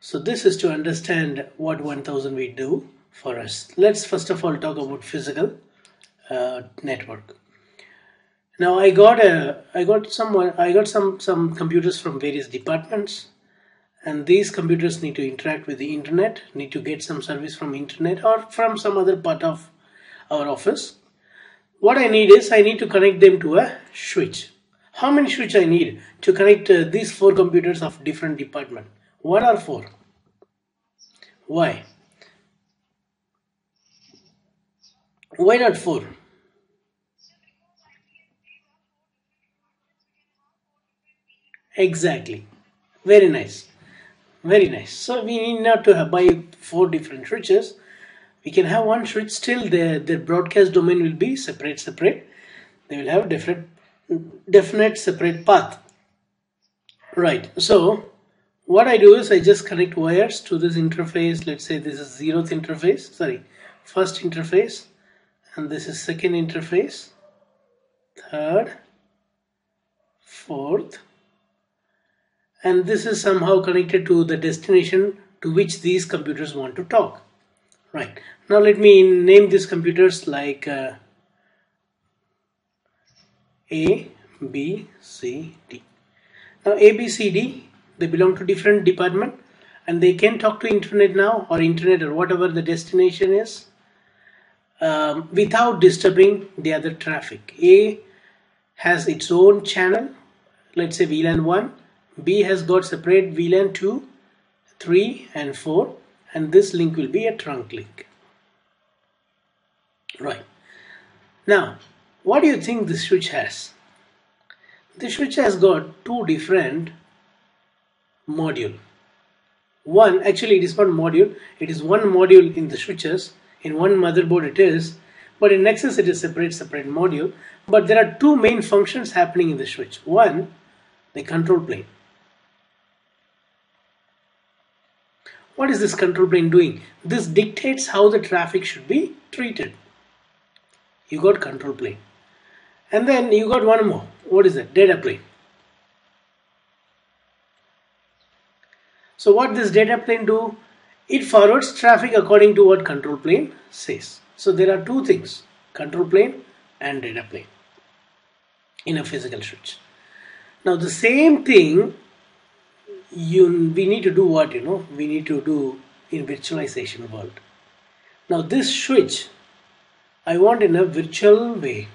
So this is to understand what 1000 we do for us. Let's first of all talk about physical network. Now I got some computers from various departments, and these computers need to interact with the internet, need to get some service from internet or from some other part of our office. What I need is I need to connect them to a switch. How many switch I need to connect these 4 computers of different department? 1 or 4? Why? Why not 4? Exactly. Very nice. Very nice. So we need not to buy 4 different switches. We can have one switch. Still their broadcast domain will be separate. They will have definite separate path. Right. So what I do is I just connect wires to this interface. Let's say this is first interface, and this is second interface, third, fourth, and this is somehow connected to the destination to which these computers want to talk. Right. Now let me name these computers like A, B, C, D. Now A, B, C, D, they belong to different department, and they can talk to internet now, or internet, or whatever the destination is, without disturbing the other traffic. A has its own channel, let's say VLAN 1. B has got separate VLAN 2, 3 and 4, and this link will be a trunk link. Right. Now what do you think this switch has? This switch has got 2 different module. One, actually it is not module, it is one module in the switches. In one motherboard it is, but in Nexus it is separate module. But there are 2 main functions happening in the switch. One, the control plane. What is this control plane doing? This dictates how the traffic should be treated. You got control plane. And then you got one more. What is that? Data plane. So what this data plane do? It forwards traffic according to what control plane says. So there are 2 things, control plane and data plane in a physical switch. Now the same thing we need to do what, we need to do in virtualization world. Now this switch I want in a virtual way,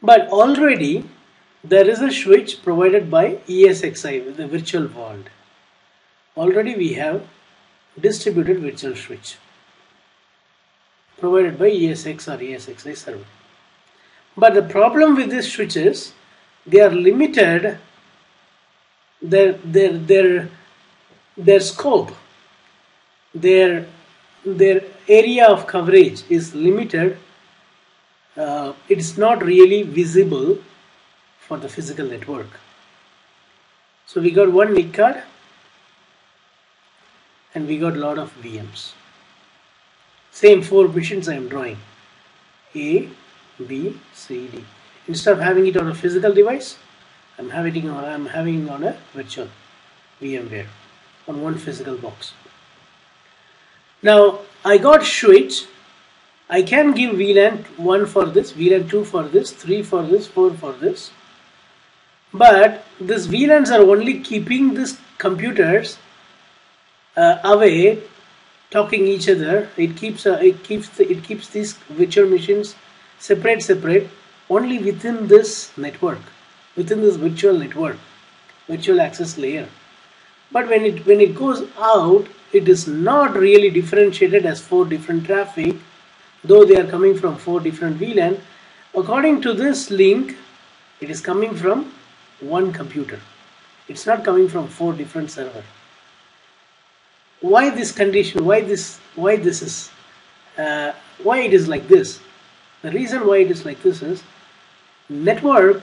but already there is a switch provided by ESXi, the virtual world. Already we have distributed virtual switch provided by ESX or ESXi server. But the problem with this switch is they are limited. Their scope, their area of coverage is limited. It is not really visible for the physical network. So we got one NIC card and we got a lot of VMs. Same 4 machines I am drawing, A, B, C, D. Instead of having it on a physical device, I'm having on a virtual VMware on one physical box. Now I got switch. I can give VLAN 1 for this, VLAN 2 for this, 3 for this, 4 for this. But these VLANs are only keeping these computers away, talking each other. It keeps these virtual machines separate only within this network, within this virtual network, virtual access layer. But when it goes out, it is not really differentiated as 4 different traffic, though they are coming from 4 different VLAN. According to this link, it is coming from one computer. It's not coming from 4 different servers. Why this condition? Why it is like this? The reason why it is like this is network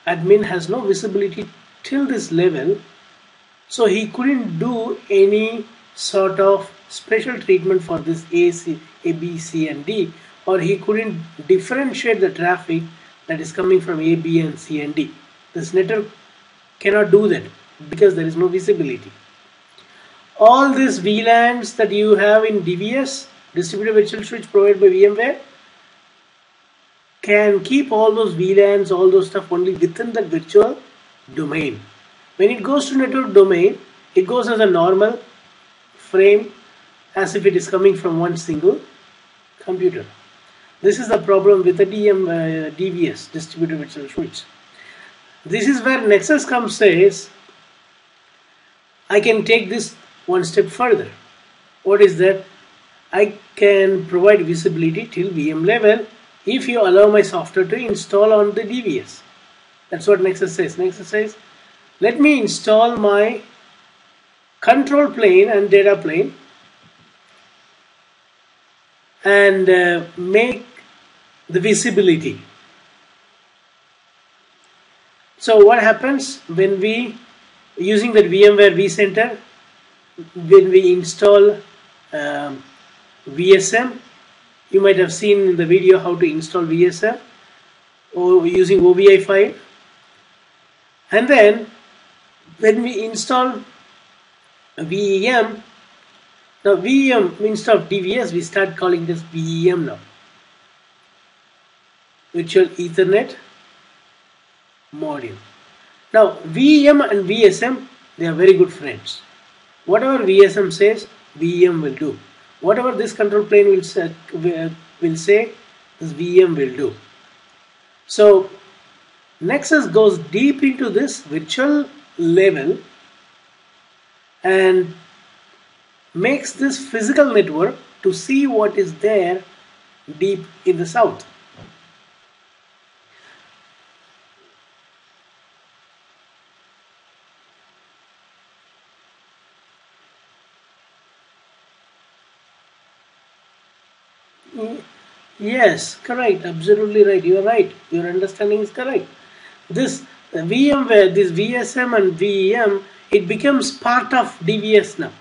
admin has no visibility till this level, so he couldn't do any sort of special treatment for this A, B, C and D, or he couldn't differentiate the traffic that is coming from A, B and C and D. This network cannot do that because there is no visibility. all these VLANs that you have in DVS, distributed virtual switch provided by VMware, can keep all those VLANs, all those stuff only within that virtual domain. When it goes to network domain, it goes as a normal frame, as if it is coming from one single computer. This is the problem with the DVS, distributed virtual switch. This is where Nexus comes, says, I can take this one step further. What is that? I can provide visibility till VM level if you allow my software to install on the DVS. That's what Nexus says. Nexus says, let me install my control plane and data plane and make the visibility. So what happens when we, using that VMware vCenter, when we install VSM, you might have seen in the video how to install VSM or using OVI file. And then when we install VEM, now VEM, instead of DVS, we start calling this VEM now. Virtual Ethernet module. Now VEM and VSM, they are very good friends. Whatever VSM says, VEM will do. Whatever this control plane will say, this VM will do. So Nexus goes deep into this virtual level and makes this physical network to see what is there deep in the south. Yes, correct, absolutely right. You are right. Your understanding is correct. This VMware, this VSM and VEM, it becomes part of DVS now.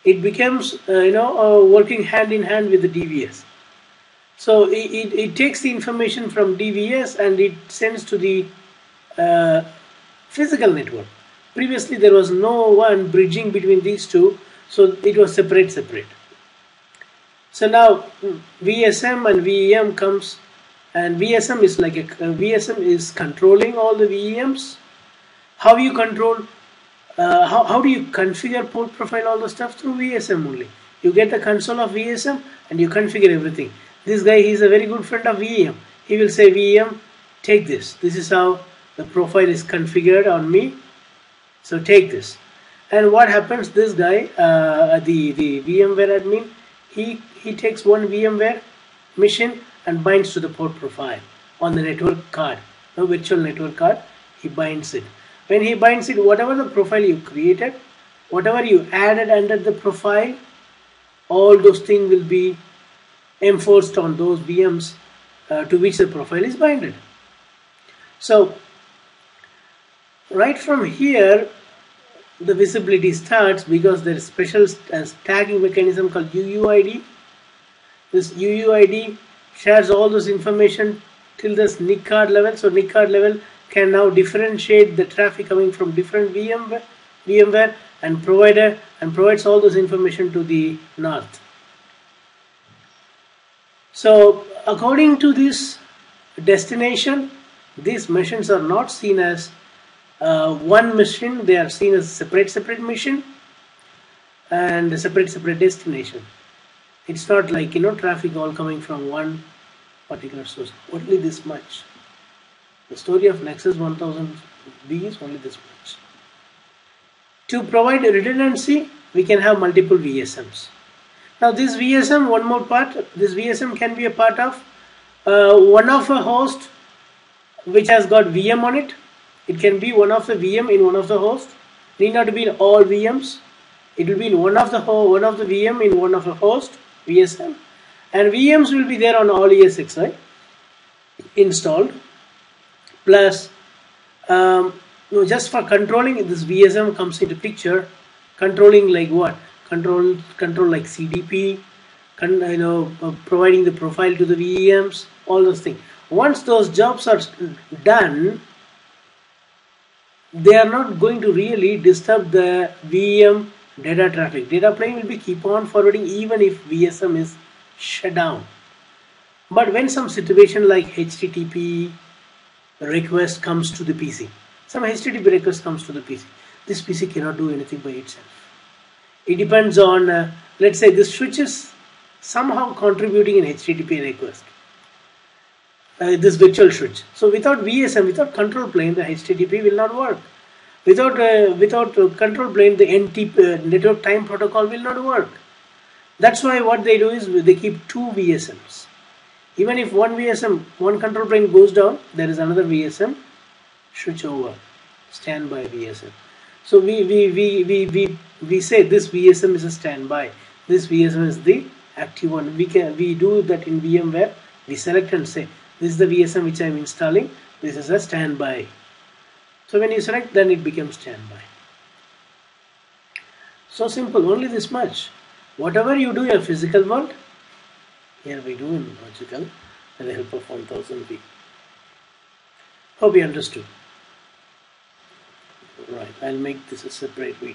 It becomes working hand in hand with the DVS. So it takes the information from DVS and it sends to the physical network. Previously there was no one bridging between these two, so it was separate. So now VSM and VEM comes, and VSM is like VSM is controlling all the VEMs. How you control? How do you configure port profile, all the stuff? Through VSM only. You get the console of VSM and you configure everything. This guy, he is a very good friend of VEM. He will say, VEM, take this. This is how the profile is configured on me. So take this. And what happens? This guy, the VMware admin, he takes one VMware machine and binds to the port profile on the network card, the virtual network card. He binds it. When he binds it, whatever the profile you created, whatever you added under the profile, all those things will be enforced on those VMs to which the profile is binded. So right from here, the visibility starts because there is special tagging mechanism called UUID. This UUID shares all this information till this NIC card level. So NIC card level can now differentiate the traffic coming from different VMware and provider, and provides all this information to the north. So according to this destination, these machines are not seen as one machine. They are seen as separate machine and a separate destination. It's not like traffic all coming from one particular source. Only this much. The story of Nexus 1000B is only this much. To provide redundancy, we can have multiple VSMs. Now this VSM, one more part, this VSM can be a part of one of a host which has got VM on it. It can be one of the VM in one of the hosts. Need not be in all VMs. It will be in one of the VM in one of the host VSM, and VMs will be there on all ESXi installed. Plus, just for controlling, this VSM comes into picture. Controlling like what? Control like CDP. Providing the profile to the VMs. All those things. Once those jobs are done, they are not going to really disturb the VM data traffic. Data plane will be keep on forwarding even if VSM is shut down. But when some situation like HTTP request comes to the PC, some HTTP request comes to the PC, this PC cannot do anything by itself. It depends on, let's say this switch is somehow contributing an HTTP request. This virtual switch. So without VSM, without control plane, the HTTP will not work. Without control plane, the network time protocol will not work. That's why what they do is they keep two VSMs. Even if one VSM, one control plane goes down, there is another VSM switch over, standby VSM. So we say this VSM is a standby. This VSM is the active one. We do that in VMware. We select and say this is the VSM which I am installing. This is a standby. So when you select, then it becomes standby. So simple, only this much. Whatever you do in physical world, here we do in logical with the help of 1000V. Hope you understood. Right, I'll make this a separate video.